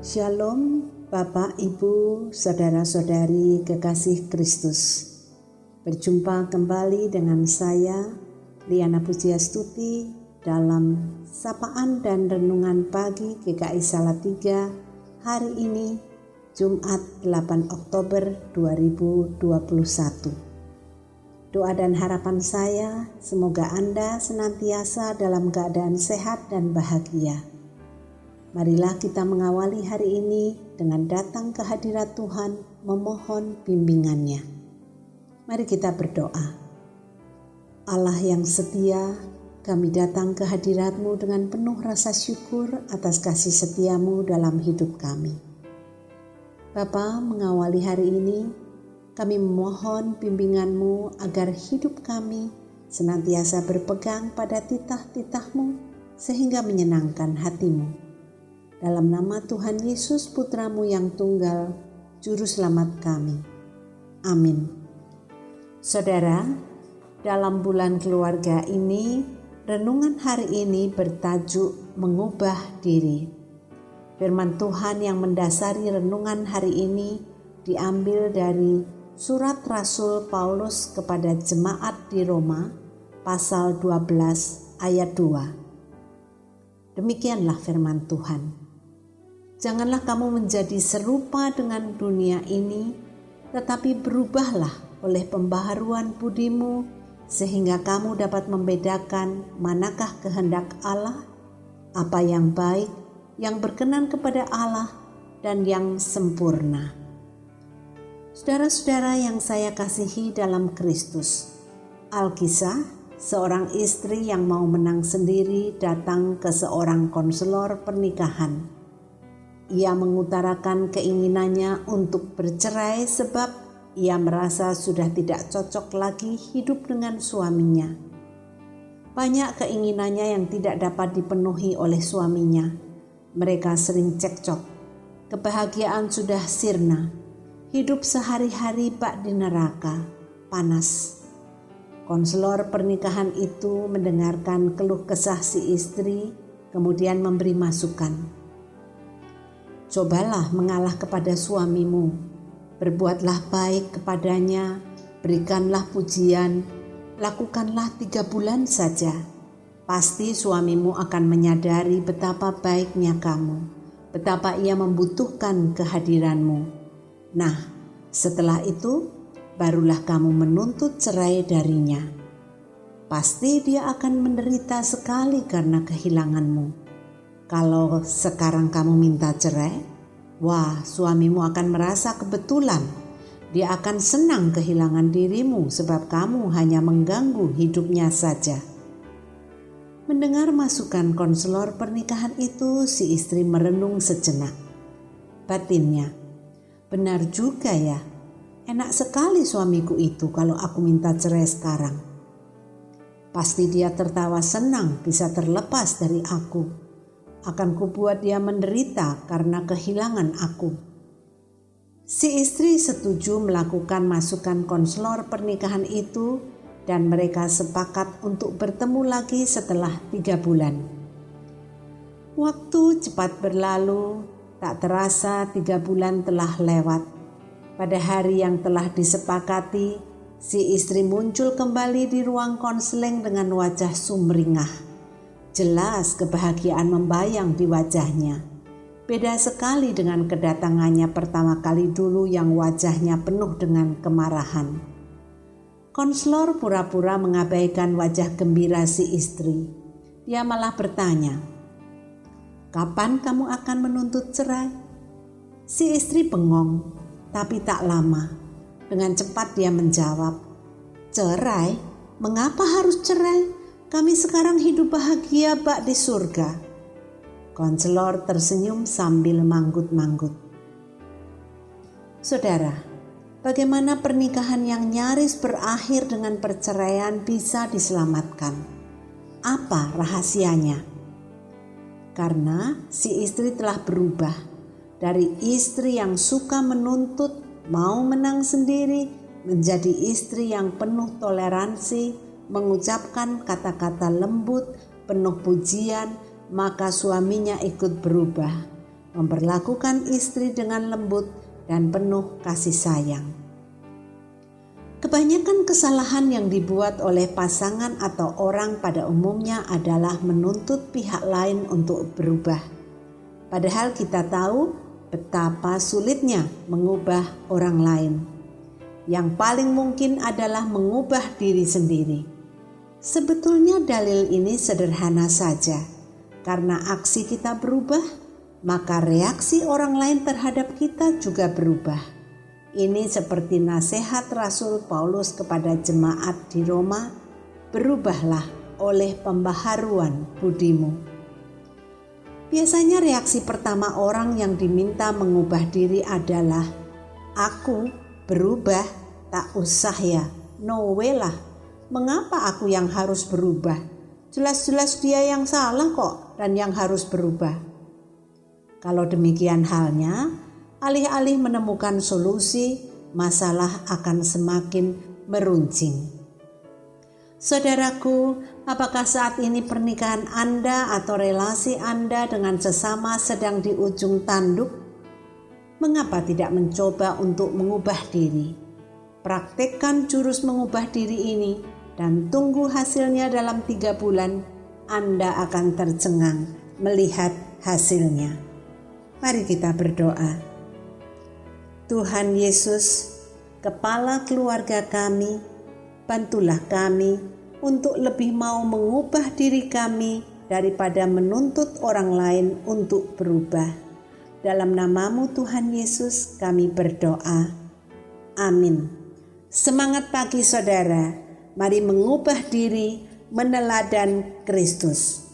Shalom Bapak, Ibu, Saudara-saudari kekasih Kristus. Berjumpa kembali dengan saya, Liana Pujiastuti, dalam Sapaan dan Renungan Pagi GKI Salatiga hari ini, Jumat 8 Oktober 2021. Doa dan harapan saya, semoga Anda senantiasa dalam keadaan sehat dan bahagia. Marilah kita mengawali hari ini dengan datang ke hadirat Tuhan, memohon bimbingannya. Mari kita berdoa. Allah yang setia, kami datang ke hadirat-Mu dengan penuh rasa syukur atas kasih setia-Mu dalam hidup kami. Bapa, mengawali hari ini, kami memohon bimbingan-Mu agar hidup kami senantiasa berpegang pada titah-titah-Mu sehingga menyenangkan hati-Mu. Dalam nama Tuhan Yesus Putra-Mu yang tunggal, Juru Selamat kami. Amin. Saudara, dalam bulan keluarga ini, renungan hari ini bertajuk mengubah diri. Firman Tuhan yang mendasari renungan hari ini diambil dari surat Rasul Paulus kepada jemaat di Roma, pasal 12 ayat 2. Demikianlah firman Tuhan. Janganlah kamu menjadi serupa dengan dunia ini, tetapi berubahlah oleh pembaharuan budimu, sehingga kamu dapat membedakan manakah kehendak Allah, apa yang baik, yang berkenan kepada Allah, dan yang sempurna. Saudara-saudara yang saya kasihi dalam Kristus, Alkisah, seorang istri yang mau menang sendiri datang ke seorang konselor pernikahan. Ia mengutarakan keinginannya untuk bercerai sebab ia merasa sudah tidak cocok lagi hidup dengan suaminya. Banyak keinginannya yang tidak dapat dipenuhi oleh suaminya. Mereka sering cekcok. Kebahagiaan sudah sirna. Hidup sehari-hari bak di neraka, panas. Konselor pernikahan itu mendengarkan keluh kesah si istri, kemudian memberi masukan. Cobalah mengalah kepada suamimu, berbuatlah baik kepadanya, berikanlah pujian, lakukanlah 3 bulan saja. Pasti suamimu akan menyadari betapa baiknya kamu, betapa ia membutuhkan kehadiranmu. Nah, setelah itu barulah kamu menuntut cerai darinya. Pasti dia akan menderita sekali karena kehilanganmu. Kalau sekarang kamu minta cerai, wah, suamimu akan merasa kebetulan. Dia akan senang kehilangan dirimu sebab kamu hanya mengganggu hidupnya saja. Mendengar masukan konselor pernikahan itu, si istri merenung sejenak. Batinnya, benar juga ya, enak sekali suamiku itu kalau aku minta cerai sekarang. Pasti dia tertawa senang bisa terlepas dari aku. Akan kubuat dia menderita karena kehilangan aku. Si istri setuju melakukan masukan konselor pernikahan itu dan mereka sepakat untuk bertemu lagi setelah 3 bulan. Waktu cepat berlalu, tak terasa 3 bulan telah lewat. Pada hari yang telah disepakati, si istri muncul kembali di ruang konseling dengan wajah sumringah. Jelas kebahagiaan membayang di wajahnya. Beda sekali dengan kedatangannya pertama kali dulu yang wajahnya penuh dengan kemarahan. Konselor pura-pura mengabaikan wajah gembira si istri. Dia malah bertanya, "Kapan kamu akan menuntut cerai?" Si istri bengong, tapi tak lama. Dengan cepat dia menjawab, "Cerai? Mengapa harus cerai? Kami sekarang hidup bahagia bak di surga." Konselor tersenyum sambil manggut-manggut. Saudara, bagaimana pernikahan yang nyaris berakhir dengan perceraian bisa diselamatkan? Apa rahasianya? Karena si istri telah berubah dari istri yang suka menuntut, mau menang sendiri, menjadi istri yang penuh toleransi, mengucapkan kata-kata lembut, penuh pujian, maka suaminya ikut berubah. memperlakukan istri dengan lembut dan penuh kasih sayang. Kebanyakan kesalahan yang dibuat oleh pasangan atau orang pada umumnya adalah menuntut pihak lain untuk berubah. Padahal kita tahu betapa sulitnya mengubah orang lain. Yang paling mungkin adalah mengubah diri sendiri. Sebetulnya dalil ini sederhana saja. Karena aksi kita berubah, maka reaksi orang lain terhadap kita juga berubah. Ini seperti nasihat Rasul Paulus kepada jemaat di Roma, berubahlah oleh pembaharuan budimu. Biasanya reaksi pertama orang yang diminta mengubah diri adalah, aku berubah, tak usah ya, no way lah. Mengapa aku yang harus berubah? Jelas-jelas dia yang salah kok dan yang harus berubah. Kalau demikian halnya, alih-alih menemukan solusi, masalah akan semakin meruncing. Saudaraku, apakah saat ini pernikahan Anda atau relasi Anda dengan sesama sedang di ujung tanduk? Mengapa tidak mencoba untuk mengubah diri? Praktekkan jurus mengubah diri ini dan tunggu hasilnya dalam 3 bulan. Anda akan tercengang melihat hasilnya. Mari kita berdoa. Tuhan Yesus, Kepala keluarga kami, bantulah kami untuk lebih mau mengubah diri kami daripada menuntut orang lain untuk berubah. Dalam nama-Mu Tuhan Yesus kami berdoa. Amin. Semangat pagi saudara, mari mengubah diri meneladan Kristus.